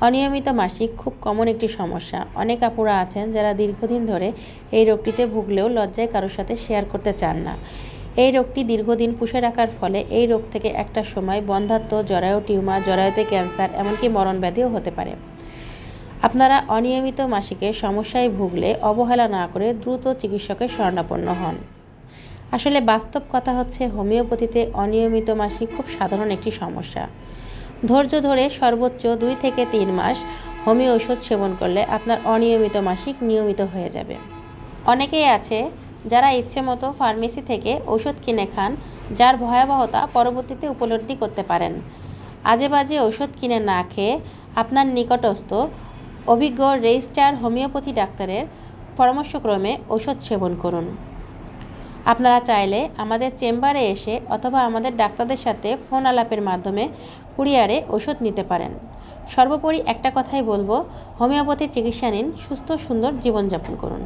অনিয়মিত মাসিক খুব কমন একটি সমস্যা। অনেক আপুরা আছেন যারা দীর্ঘদিন ধরে এই রোগটিতে ভুগলেও লজ্জায় কারোর সাথে শেয়ার করতে চান না। এই রোগটি দীর্ঘদিন পুষে রাখার ফলে এই রোগ থেকে একটা সময় বন্ধ্যাত্ব, জরায়ু টিউমার, জরায়ুতে ক্যান্সার, এমনকি মরণব্যাধিও হতে পারে। আপনারা অনিয়মিত মাসিকের সমস্যায় ভুগলে অবহেলা না করে দ্রুত চিকিৎসকের শরণাপন্ন হন। আসলে বাস্তব কথা হচ্ছে, হোমিওপ্যাথিতে অনিয়মিত মাসিক খুব সাধারণ একটি সমস্যা। ধৈর্য ধরে সর্বোচ্চ 2 থেকে 3 মাস হোমিও ওষুধ সেবন করলে আপনার অনিয়মিত মাসিক নিয়মিত হয়ে যাবে। অনেকেই আছে যারা ইচ্ছে মতো ফার্মেসি থেকে ওষুধ কিনে খান, যার ভয়াবহতা পরবর্তীতে উপলব্ধি করতে পারেন। আজে বাজে ওষুধ কিনে না খেয়ে আপনার নিকটস্থ অভিজ্ঞ রেজিস্টার হোমিওপ্যাথি ডাক্তারের পরামর্শক্রমে ওষুধ সেবন করুন। আপনারা চাইলে আমাদের চেম্বারে এসে অথবা আমাদের ডাক্তারদের সাথে ফোন আলাপের মাধ্যমে কুরিয়ারে ওষুধ নিতে পারেন। সর্বোপরি একটা কথাই বলবো, হোমিওপ্যাথি চিকিৎসা নিন, সুস্থ সুন্দর জীবনযাপন করুন।